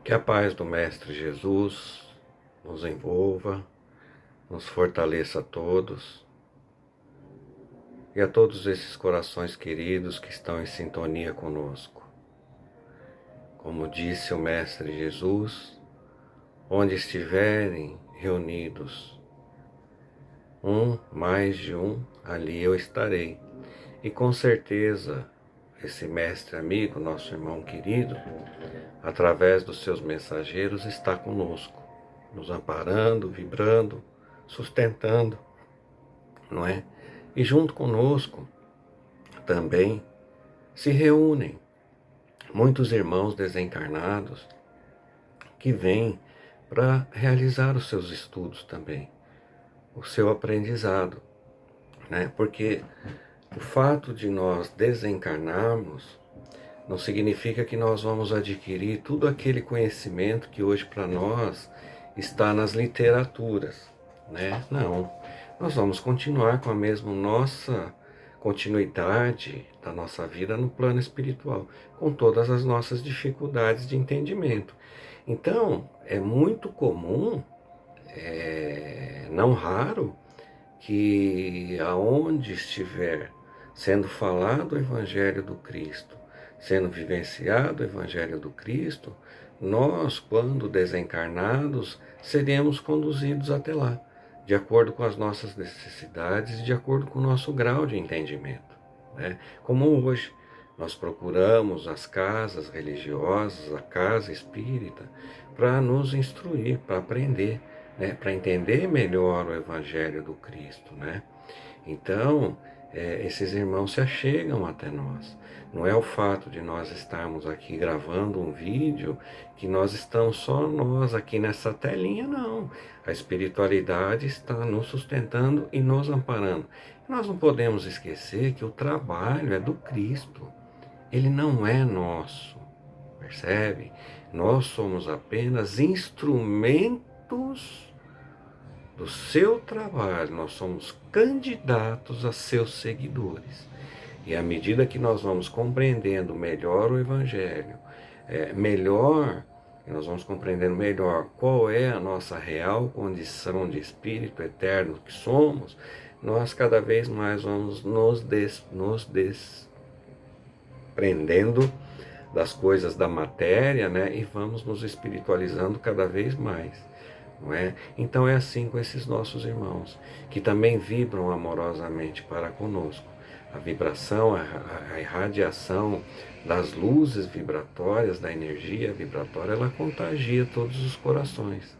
Que a paz do Mestre Jesus nos envolva, nos fortaleça a todos e a todos esses corações queridos que estão em sintonia conosco. Como disse o Mestre Jesus, onde estiverem reunidos mais de um, ali eu estarei. E com certeza, esse Mestre amigo, nosso irmão querido, através dos seus mensageiros, está conosco, nos amparando, vibrando, sustentando, não é? E junto conosco também se reúnem muitos irmãos desencarnados que vêm para realizar os seus estudos também, o seu aprendizado, né? Porque o fato de nós desencarnarmos não significa que nós vamos adquirir tudo aquele conhecimento que hoje para nós está nas literaturas, né? Não. Nós vamos continuar com a mesma nossa continuidade da nossa vida no plano espiritual, com todas as nossas dificuldades de entendimento. Então, é muito comum, não raro, que aonde estiver sendo falado o Evangelho do Cristo, sendo vivenciado o Evangelho do Cristo, nós, quando desencarnados, seremos conduzidos até lá, de acordo com as nossas necessidades e de acordo com o nosso grau de entendimento, né? Como hoje, nós procuramos as casas religiosas, a casa espírita, para nos instruir, para aprender, né? Para entender melhor o Evangelho do Cristo, né? Então, esses irmãos se achegam até nós. Não é o fato de nós estarmos aqui gravando um vídeo que nós estamos só nós aqui nessa telinha, não. A espiritualidade está nos sustentando e nos amparando. Nós não podemos esquecer que o trabalho é do Cristo. Ele não é nosso, percebe? Nós somos apenas instrumentos do seu trabalho, nós somos candidatos a seus seguidores. E à medida que nós vamos compreendendo melhor o Evangelho, nós vamos compreendendo melhor qual é a nossa real condição de espírito eterno que somos, nós cada vez mais vamos nos desprendendo das coisas da matéria, né? E vamos nos espiritualizando cada vez mais. Não é? Então é assim com esses nossos irmãos, que também vibram amorosamente para conosco. A vibração, a irradiação das luzes vibratórias, da energia vibratória, ela contagia todos os corações.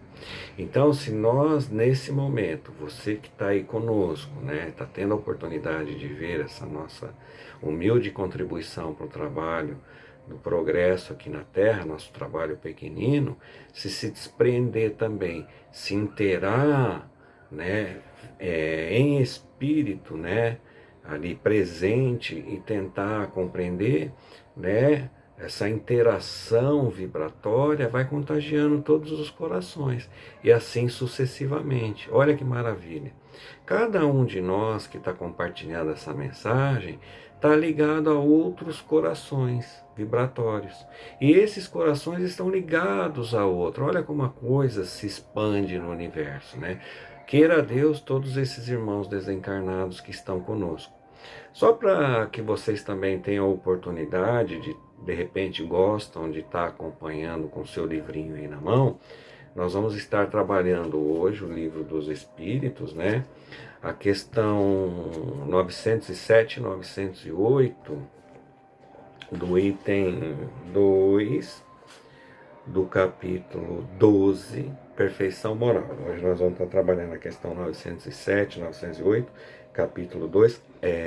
Então, se nós, nesse momento, você que está aí conosco, né, está tendo a oportunidade de ver essa nossa humilde contribuição para o trabalho do progresso aqui na Terra, nosso trabalho pequenino, se desprender também, se inteirar, né, em espírito, né, ali presente e tentar compreender, né, essa interação vibratória vai contagiando todos os corações e assim sucessivamente. Olha que maravilha! Cada um de nós que está compartilhando essa mensagem está ligado a outros corações vibratórios. E esses corações estão ligados a outro. Olha como a coisa se expande no universo, né? Queira Deus todos esses irmãos desencarnados que estão conosco. Só para que vocês também tenham a oportunidade de repente gostam de estar acompanhando com o seu livrinho aí na mão, nós vamos estar trabalhando hoje o Livro dos Espíritos, né? A questão 907 e 908, do item 2 do capítulo 12, Perfeição Moral. Hoje nós vamos estar trabalhando a questão 907, 908, capítulo 2,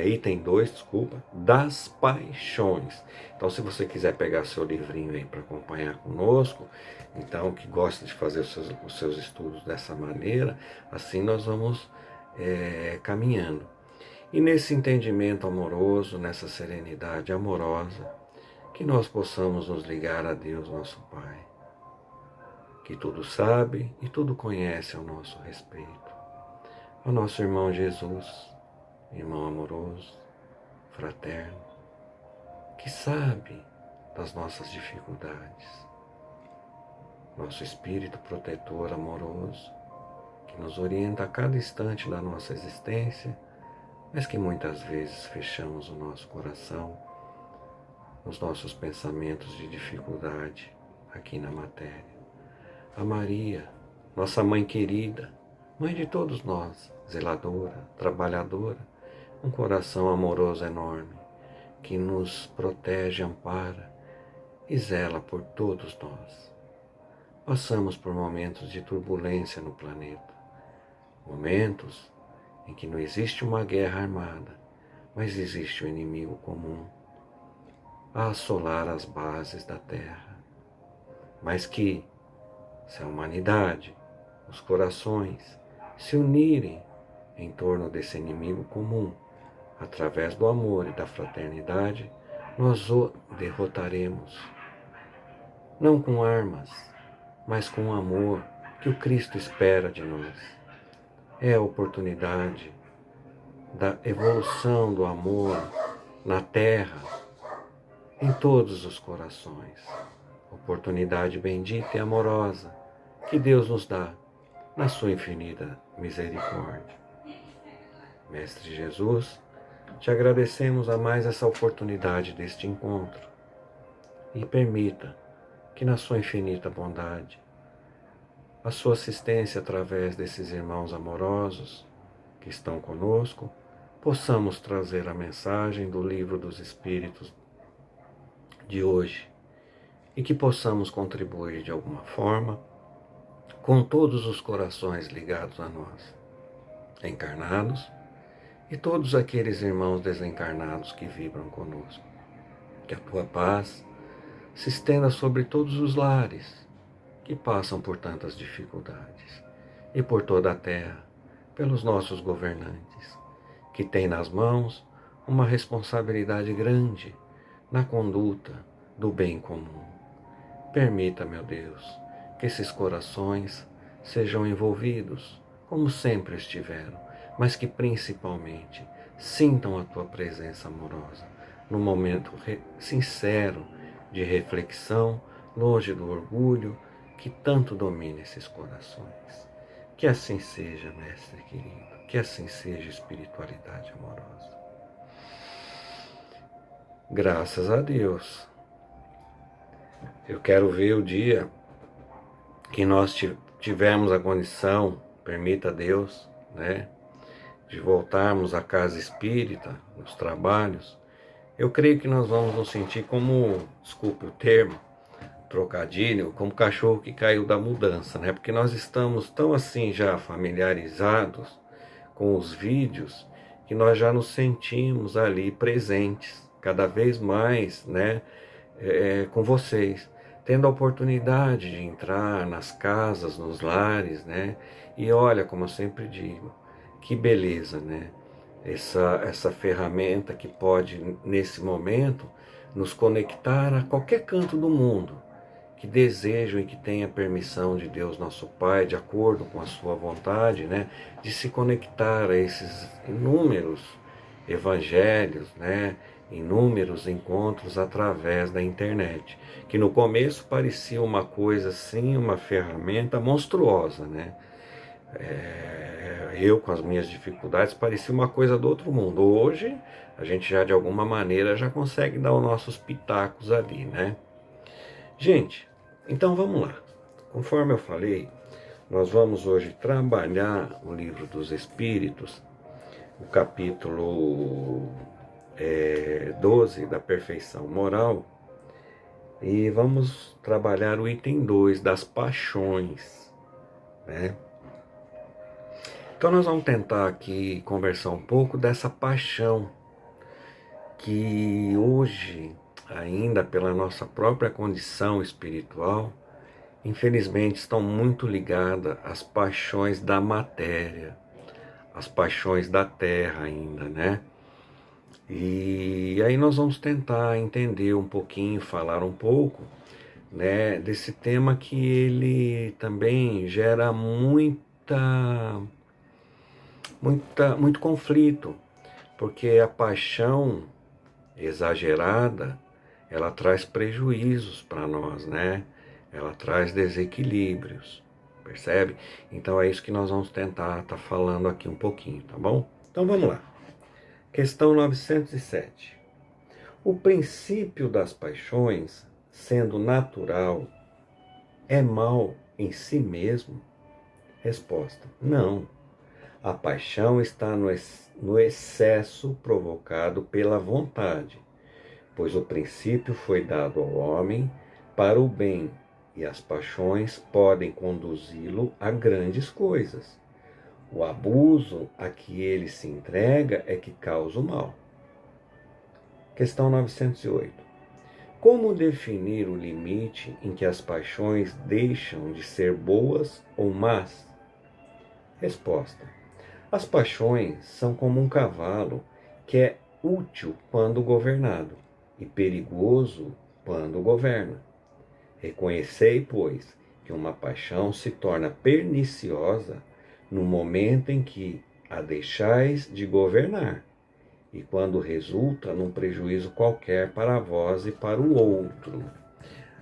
item 2, desculpa, das paixões. Então, se você quiser pegar seu livrinho aí para acompanhar conosco, então, que gosta de fazer os seus estudos dessa maneira, assim nós vamos caminhando. E nesse entendimento amoroso, nessa serenidade amorosa, que nós possamos nos ligar a Deus, nosso Pai, que tudo sabe e tudo conhece ao nosso respeito. Ao nosso irmão Jesus, irmão amoroso, fraterno, que sabe das nossas dificuldades, nosso Espírito protetor amoroso, que nos orienta a cada instante da nossa existência, mas que muitas vezes fechamos o nosso coração nos nossos pensamentos de dificuldade aqui na matéria. A Maria, nossa mãe querida, mãe de todos nós, zeladora, trabalhadora, um coração amoroso enorme, que nos protege, ampara e zela por todos nós. Passamos por momentos de turbulência no planeta, momentos em que não existe uma guerra armada, mas existe um inimigo comum a assolar as bases da Terra. Mas que, se a humanidade, os corações, se unirem em torno desse inimigo comum, através do amor e da fraternidade, nós o derrotaremos. Não com armas, mas com o amor que o Cristo espera de nós. É a oportunidade da evolução do amor na Terra, em todos os corações. Oportunidade bendita e amorosa que Deus nos dá na sua infinita misericórdia. Mestre Jesus, te agradecemos a mais essa oportunidade deste encontro e permita que na sua infinita bondade, a sua assistência através desses irmãos amorosos que estão conosco, possamos trazer a mensagem do Livro dos Espíritos de hoje e que possamos contribuir de alguma forma com todos os corações ligados a nós, encarnados e todos aqueles irmãos desencarnados que vibram conosco. Que a tua paz se estenda sobre todos os lares que passam por tantas dificuldades e por toda a terra, pelos nossos governantes, que têm nas mãos uma responsabilidade grande na conduta do bem comum. Permita, meu Deus, que esses corações sejam envolvidos, como sempre estiveram, mas que principalmente sintam a tua presença amorosa, num momento sincero de reflexão, longe do orgulho que tanto domina esses corações. Que assim seja, Mestre querido, que assim seja, espiritualidade amorosa. Graças a Deus. Eu quero ver o dia que nós tivermos a condição, permita Deus, né, de voltarmos à casa espírita, nos trabalhos. Eu creio que nós vamos nos sentir como, desculpe o termo, trocadilho, como cachorro que caiu da mudança, né? Porque nós estamos tão assim já familiarizados com os vídeos que nós já nos sentimos ali presentes, cada vez mais, né, com vocês, tendo a oportunidade de entrar nas casas, nos lares, né? E olha, como eu sempre digo, que beleza, né? Essa ferramenta que pode, nesse momento, nos conectar a qualquer canto do mundo que desejam e que tenha permissão de Deus nosso Pai, de acordo com a sua vontade, né, de se conectar a esses inúmeros evangelhos, né, inúmeros encontros através da internet, que no começo parecia uma coisa assim, uma ferramenta monstruosa, né? Eu com as minhas dificuldades parecia uma coisa do outro mundo. Hoje a gente já de alguma maneira já consegue dar os nossos pitacos ali, né? Gente, então vamos lá. Conforme eu falei, nós vamos hoje trabalhar o Livro dos Espíritos, o capítulo 12 da perfeição moral, e vamos trabalhar o item 2 das paixões, né? Então nós vamos tentar aqui conversar um pouco dessa paixão que hoje, ainda pela nossa própria condição espiritual, infelizmente estão muito ligadas às paixões da matéria, às paixões da terra ainda, né? E aí nós vamos tentar entender um pouquinho, falar um pouco, né, desse tema que ele também gera muito conflito, porque a paixão exagerada, ela traz prejuízos para nós, né? ela traz desequilíbrios, percebe? Então é isso que nós vamos tentar estar falando aqui um pouquinho, tá bom? Então vamos lá. Questão 907. O princípio das paixões, sendo natural, é mal em si mesmo? Resposta: não. A paixão está no excesso provocado pela vontade, pois o princípio foi dado ao homem para o bem, e as paixões podem conduzi-lo a grandes coisas. O abuso a que ele se entrega é que causa o mal. Questão 908. Como definir o limite em que as paixões deixam de ser boas ou más? Resposta: as paixões são como um cavalo que é útil quando governado e perigoso quando governa. Reconhecei, pois, que uma paixão se torna perniciosa no momento em que a deixais de governar e quando resulta num prejuízo qualquer para vós e para o outro.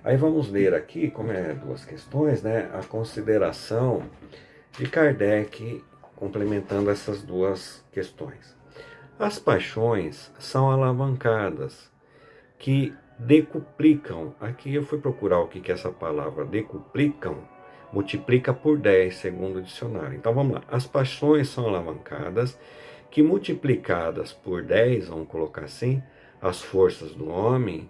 Aí vamos ler aqui, como é duas questões, né, a consideração de Kardec complementando essas duas questões. As paixões são alavancadas que decuplicam. Aqui eu fui procurar o que é essa palavra. Decuplicam, multiplica por 10, segundo o dicionário. Então vamos lá. As paixões são alavancadas que, multiplicadas por 10, vamos colocar assim, as forças do homem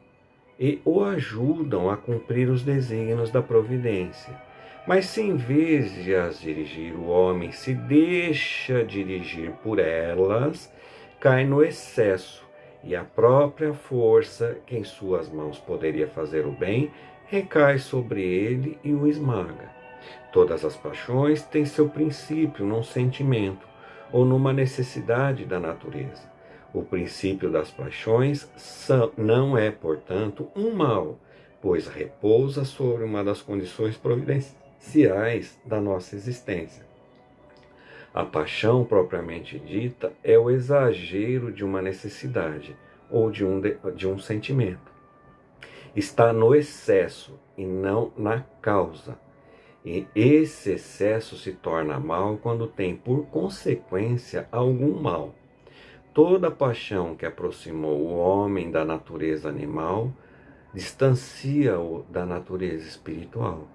e o ajudam a cumprir os desígnios da providência. Mas se em vez de as dirigir, o homem se deixa dirigir por elas, cai no excesso, e a própria força, que em suas mãos poderia fazer o bem, recai sobre ele e o esmaga. Todas as paixões têm seu princípio num sentimento ou numa necessidade da natureza. O princípio das paixões não é, portanto, um mal, pois repousa sobre uma das condições providenciais da nossa existência. A paixão propriamente dita é o exagero de uma necessidade ou de um sentimento. Está no excesso e não na causa. E esse excesso se torna mal quando tem por consequência algum mal. Toda paixão que aproximou o homem da natureza animal distancia-o da natureza espiritual.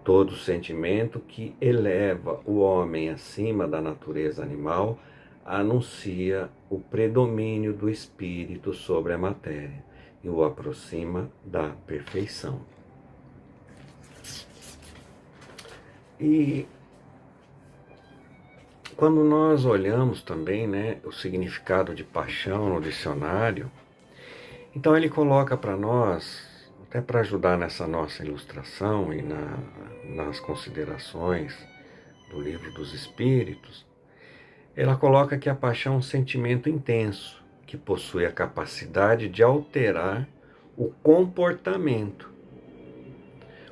Todo sentimento que eleva o homem acima da natureza animal anuncia o predomínio do espírito sobre a matéria e o aproxima da perfeição. E quando nós olhamos também, né, o significado de paixão no dicionário, então ele coloca para nós, até para ajudar nessa nossa ilustração e nas considerações do Livro dos Espíritos, ela coloca que a paixão é um sentimento intenso, que possui a capacidade de alterar o comportamento,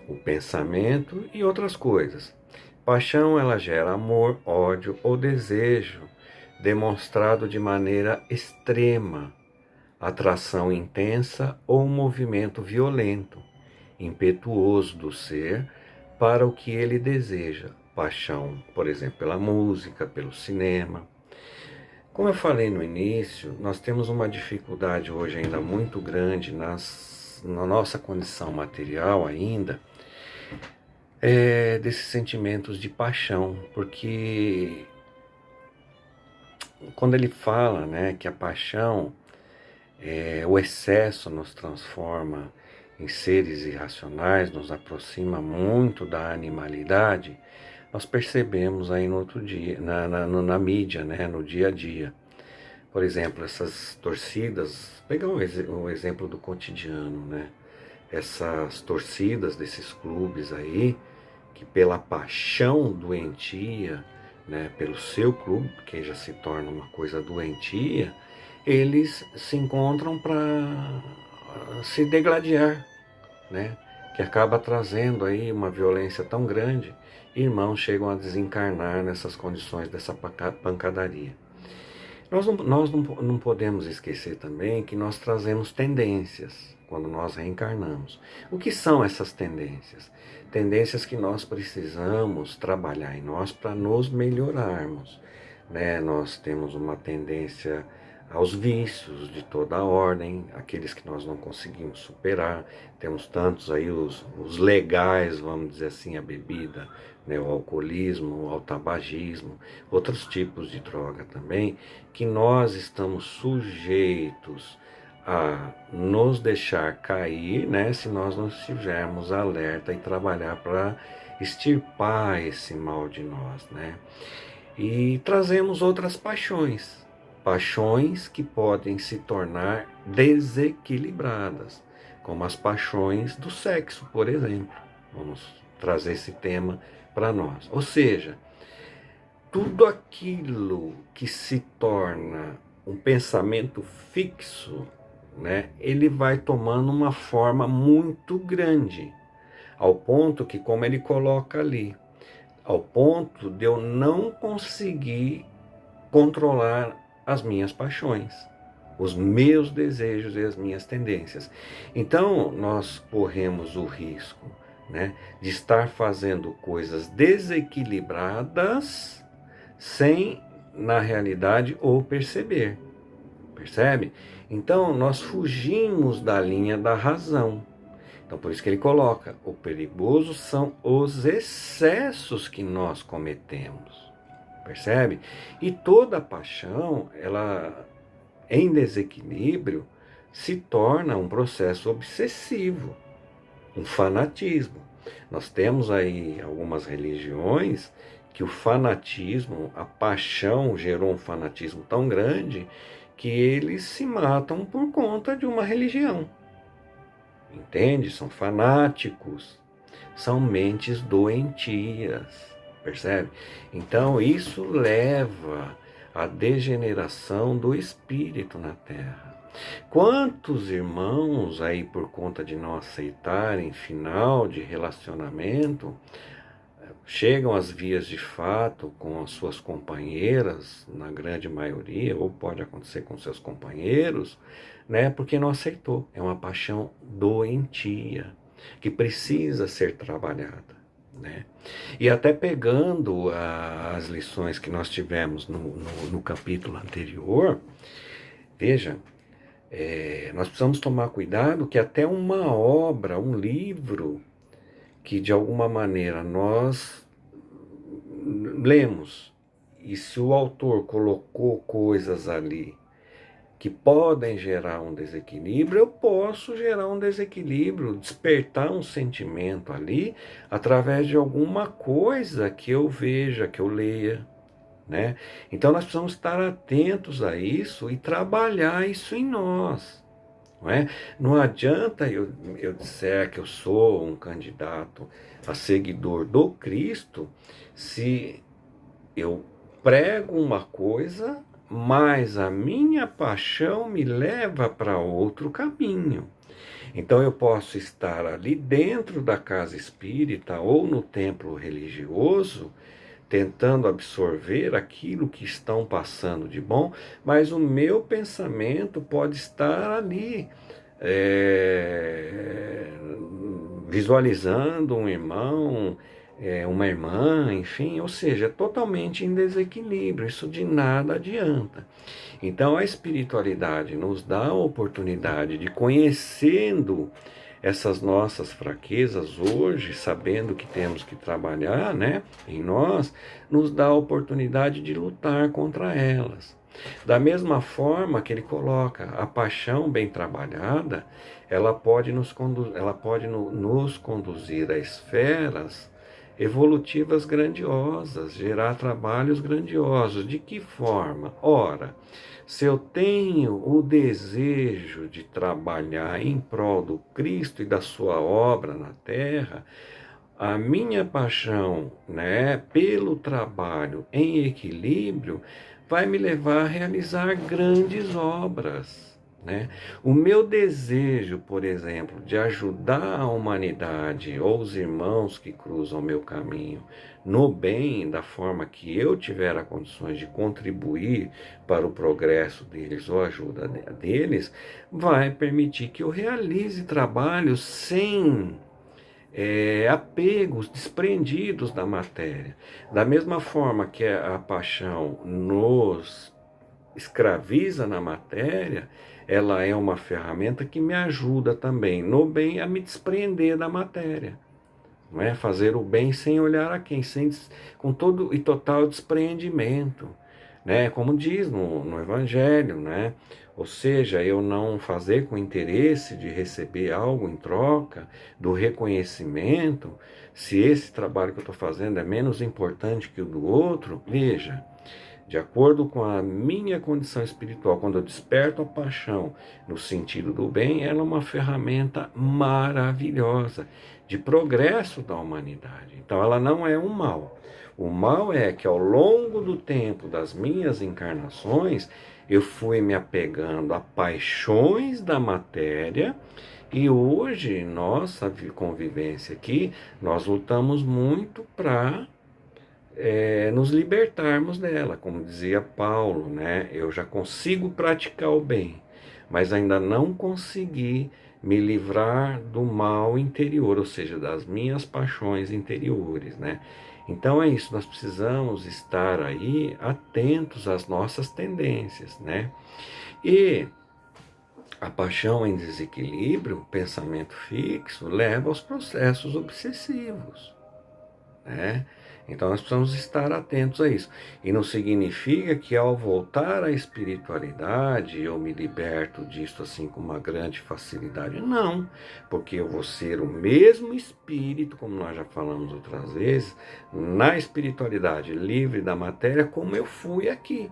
o pensamento e outras coisas. Paixão, ela gera amor, ódio ou desejo, demonstrado de maneira extrema, atração intensa ou movimento violento, impetuoso do ser para o que ele deseja. Paixão, por exemplo, pela música, pelo cinema. Como eu falei no início, nós temos uma dificuldade hoje ainda muito grande na nossa condição material ainda, desses sentimentos de paixão, porque quando ele fala, né, que a paixão, o excesso nos transforma em seres irracionais, nos aproxima muito da animalidade, nós percebemos aí no outro dia, na mídia, né, no dia a dia. Por exemplo, essas torcidas, pegar o exemplo do cotidiano, né? Essas torcidas desses clubes aí, que pela paixão doentia, né, pelo seu clube, que já se torna uma coisa doentia, eles se encontram para se degladiar, né, que acaba trazendo aí uma violência tão grande, irmãos chegam a desencarnar nessas condições dessa pancadaria. Nós não podemos esquecer também que nós trazemos tendências quando nós reencarnamos. O que são essas tendências? Tendências que nós precisamos trabalhar em nós para nos melhorarmos, né? Nós temos uma tendência aos vícios de toda a ordem, aqueles que nós não conseguimos superar. Temos tantos aí, os legais, vamos dizer assim, a bebida, né, o alcoolismo, o tabagismo, outros tipos de droga também, que nós estamos sujeitos a nos deixar cair, né, se nós não estivermos alerta e trabalhar para extirpar esse mal de nós, né? E trazemos outras paixões, paixões que podem se tornar desequilibradas, como as paixões do sexo, por exemplo. Vamos trazer esse tema para nós. Ou seja, tudo aquilo que se torna um pensamento fixo, né, ele vai tomando uma forma muito grande, ao ponto que, como ele coloca ali, ao ponto de eu não conseguir controlar as minhas paixões, os meus desejos e as minhas tendências. Então, nós corremos o risco, né, de estar fazendo coisas desequilibradas sem, na realidade, ou perceber. Percebe? Então, nós fugimos da linha da razão. Então, por isso que ele coloca, o perigoso são os excessos que nós cometemos. Percebe? E toda paixão, ela, em desequilíbrio, se torna um processo obsessivo, um fanatismo. Nós temos aí algumas religiões que o fanatismo, a paixão gerou um fanatismo tão grande que eles se matam por conta de uma religião. Entende? São fanáticos, são mentes doentias, percebe? Então isso leva à degeneração do espírito na Terra. Quantos irmãos aí, por conta de não aceitarem final de relacionamento, chegam às vias de fato com as suas companheiras, na grande maioria, ou pode acontecer com seus companheiros, né, porque não aceitou. É uma paixão doentia, que precisa ser trabalhada, né? E até pegando as lições que nós tivemos no capítulo anterior, veja, nós precisamos tomar cuidado que até uma obra, um livro, que de alguma maneira nós lemos, e se o autor colocou coisas ali que podem gerar um desequilíbrio, eu posso gerar um desequilíbrio, despertar um sentimento ali, através de alguma coisa que eu veja, que eu leia, né? Então nós precisamos estar atentos a isso e trabalhar isso em nós. Não é? Não adianta eu disser que eu sou um candidato a seguidor do Cristo se eu prego uma coisa, mas a minha paixão me leva para outro caminho. Então eu posso estar ali dentro da casa espírita ou no templo religioso, tentando absorver aquilo que estão passando de bom, mas o meu pensamento pode estar ali, visualizando um irmão, uma irmã, enfim, ou seja, totalmente em desequilíbrio, isso de nada adianta. Então a espiritualidade nos dá a oportunidade de, conhecendo essas nossas fraquezas hoje, sabendo que temos que trabalhar, né, em nós, nos dá a oportunidade de lutar contra elas. Da mesma forma que ele coloca, a paixão bem trabalhada, ela pode nos conduzir a esferas evolutivas grandiosas, gerar trabalhos grandiosos. De que forma? Ora, se eu tenho o desejo de trabalhar em prol do Cristo e da sua obra na Terra, a minha paixão, né, pelo trabalho em equilíbrio vai me levar a realizar grandes obras. né? O meu desejo, por exemplo, de ajudar a humanidade ou os irmãos que cruzam o meu caminho no bem, da forma que eu tiver as condições de contribuir para o progresso deles ou a ajuda deles, vai permitir que eu realize trabalhos sem apegos desprendidos da matéria. Da mesma forma que a paixão nos escraviza na matéria, ela é uma ferramenta que me ajuda também no bem a me desprender da matéria. Não é? Fazer o bem sem olhar a quem, com todo e total despreendimento. Né? Como diz no Evangelho, né? Ou seja, eu não fazer com interesse de receber algo em troca do reconhecimento, se esse trabalho que eu estou fazendo é menos importante que o do outro, veja, de acordo com a minha condição espiritual, quando eu desperto a paixão no sentido do bem, ela é uma ferramenta maravilhosa de progresso da humanidade. Então ela não é um mal. O mal é que ao longo do tempo das minhas encarnações, eu fui me apegando a paixões da matéria e hoje, nossa convivência aqui, nós lutamos muito para nos libertarmos dela, como dizia Paulo, né? Eu já consigo praticar o bem, mas ainda não consegui me livrar do mal interior, ou seja, das minhas paixões interiores, né? Então é isso, nós precisamos estar aí atentos às nossas tendências, né? E a paixão em desequilíbrio, o pensamento fixo, leva aos processos obsessivos, né? Então nós precisamos estar atentos a isso. E não significa que ao voltar à espiritualidade eu me liberto disso assim com uma grande facilidade. Não, porque eu vou ser o mesmo espírito, como nós já falamos outras vezes, na espiritualidade livre da matéria como eu fui aqui.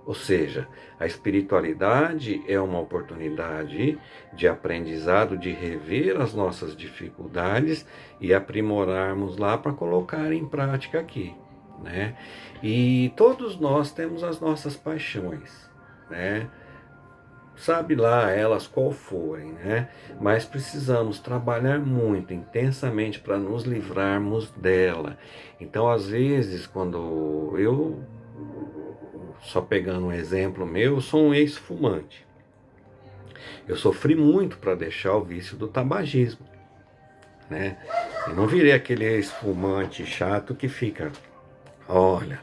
Ou seja, a espiritualidade é uma oportunidade de aprendizado, de rever as nossas dificuldades e aprimorarmos lá para colocar em prática aqui, né? E todos nós temos as nossas paixões, né? Sabe lá elas qual forem, né? Mas precisamos trabalhar muito, intensamente para nos livrarmos dela. Então, às vezes, quando eu só pegando um exemplo meu, eu sou um ex-fumante. Eu sofri muito para deixar o vício do tabagismo, né? Eu não virei aquele ex-fumante chato que fica, olha,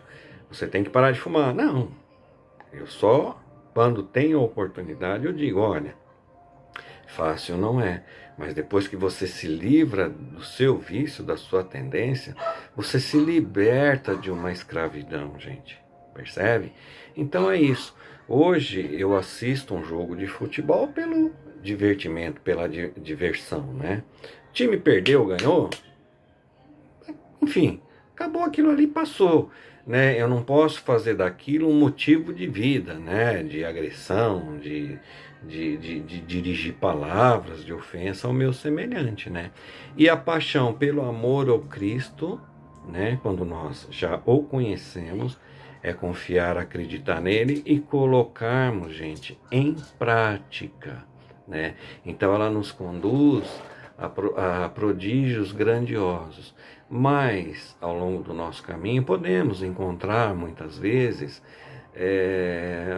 você tem que parar de fumar. Não, eu só, quando tenho a oportunidade, eu digo, olha, fácil não é, mas depois que você se livra do seu vício, da sua tendência, você se liberta de uma escravidão, gente. Percebe? Então é isso. Hoje eu assisto um jogo de futebol pelo divertimento, pela diversão, né? O time perdeu, ganhou, enfim, acabou aquilo ali, passou, né? Eu não posso fazer daquilo um motivo de vida, né? De agressão, de dirigir palavras de ofensa ao meu semelhante, né? E a paixão pelo amor ao Cristo, né? Quando nós já o conhecemos, é confiar, acreditar nele e colocarmos, gente, em prática, né? Então ela nos conduz a prodígios grandiosos. Mas, ao longo do nosso caminho, podemos encontrar, muitas vezes,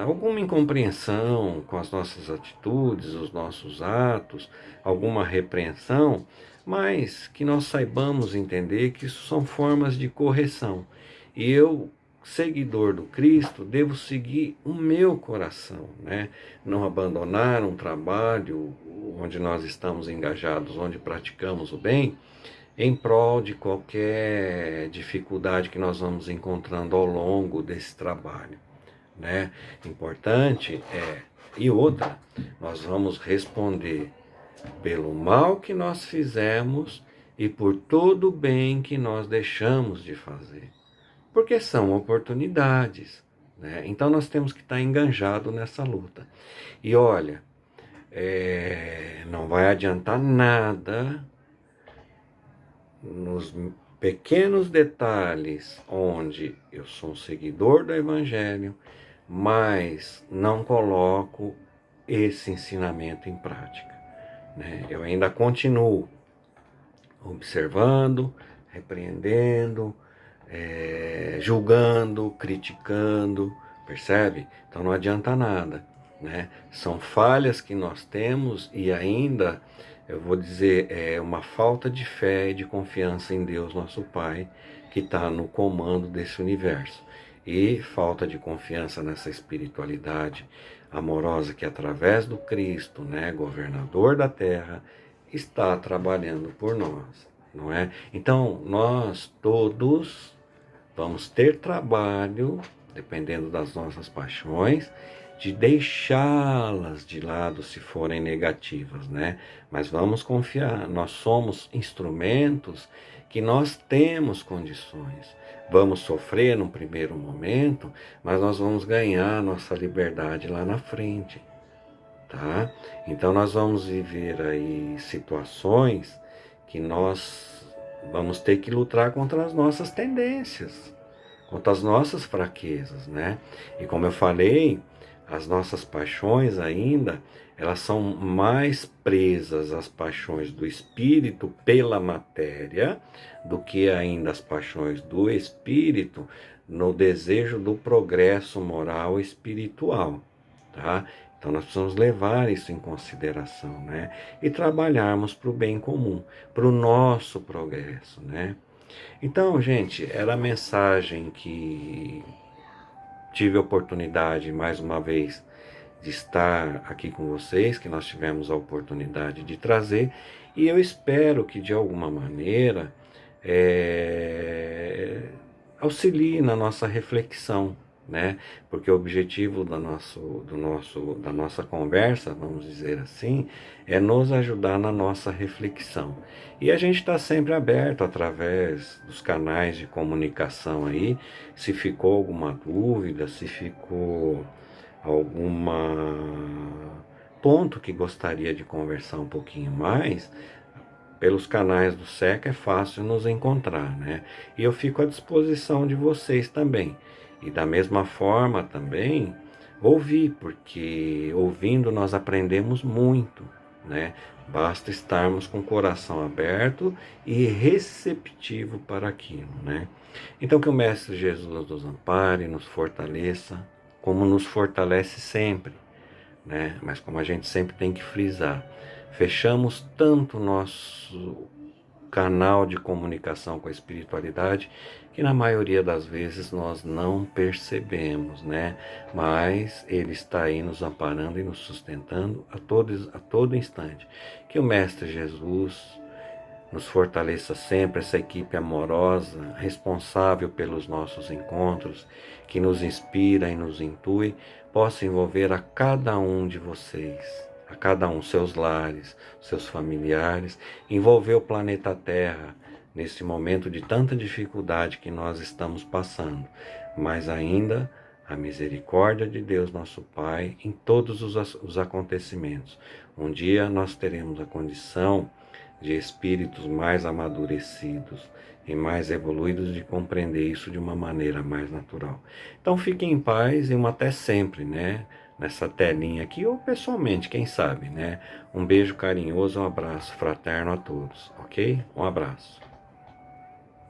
alguma incompreensão com as nossas atitudes, os nossos atos, alguma repreensão, mas que nós saibamos entender que isso são formas de correção. E eu, seguidor do Cristo, devo seguir o meu coração, né? Não abandonar um trabalho onde nós estamos engajados, onde praticamos o bem, em prol de qualquer dificuldade que nós vamos encontrando ao longo desse trabalho, né? Importante e outra, nós vamos responder pelo mal que nós fizemos e por todo o bem que nós deixamos de fazer, porque são oportunidades, né? Então nós temos que estar enganjado nessa luta. E olha, não vai adiantar nada nos pequenos detalhes onde eu sou um seguidor do Evangelho, mas não coloco esse ensinamento em prática, né? Eu ainda continuo observando, repreendendo, julgando, criticando, percebe? Então não adianta nada, né? São falhas que nós temos e ainda, eu vou dizer, é uma falta de fé e de confiança em Deus, nosso Pai, que está no comando desse universo. E falta de confiança nessa espiritualidade amorosa que através do Cristo, né, governador da terra, está trabalhando por nós, não é? Então, nós todos vamos ter trabalho, dependendo das nossas paixões, de deixá-las de lado se forem negativas, né? Mas vamos confiar, nós somos instrumentos que nós temos condições. Vamos sofrer num primeiro momento, mas nós vamos ganhar nossa liberdade lá na frente, tá? Então nós vamos viver aí situações que nós vamos ter que lutar contra as nossas tendências, contra as nossas fraquezas, né? E como eu falei, as nossas paixões ainda, elas são mais presas às paixões do espírito pela matéria do que ainda as paixões do espírito no desejo do progresso moral e espiritual, tá? Então nós precisamos levar isso em consideração, né? E trabalharmos para o bem comum, para o nosso progresso, né? Então, gente, era a mensagem que tive a oportunidade, mais uma vez, de estar aqui com vocês, que nós tivemos a oportunidade de trazer, e eu espero que, de alguma maneira, auxilie na nossa reflexão, né? Porque o objetivo da nossa conversa, vamos dizer assim, é nos ajudar na nossa reflexão. E a gente está sempre aberto através dos canais de comunicação aí, se ficou alguma dúvida, se ficou alguma ponto que gostaria de conversar um pouquinho mais, pelos canais do SECA é fácil nos encontrar, né? E eu fico à disposição de vocês também. E da mesma forma também, ouvir, porque ouvindo nós aprendemos muito, né? Basta estarmos com o coração aberto e receptivo para aquilo, né? Então que o Mestre Jesus nos ampare, nos fortaleça, como nos fortalece sempre, né? Mas como a gente sempre tem que frisar, fechamos tanto o nosso canal de comunicação com a espiritualidade que na maioria das vezes nós não percebemos, né? Mas Ele está aí nos amparando e nos sustentando a todo instante. Que o Mestre Jesus nos fortaleça sempre, essa equipe amorosa, responsável pelos nossos encontros, que nos inspira e nos intui, possa envolver a cada um de vocês, a cada um, seus lares, seus familiares, envolver o planeta Terra nesse momento de tanta dificuldade que nós estamos passando, mas ainda a misericórdia de Deus, nosso Pai, em todos os acontecimentos. Um dia nós teremos a condição de espíritos mais amadurecidos e mais evoluídos de compreender isso de uma maneira mais natural. Então fiquem em paz e um até sempre, né? Nessa telinha aqui ou pessoalmente, quem sabe, né? Um beijo carinhoso, um abraço fraterno a todos, ok? Um abraço.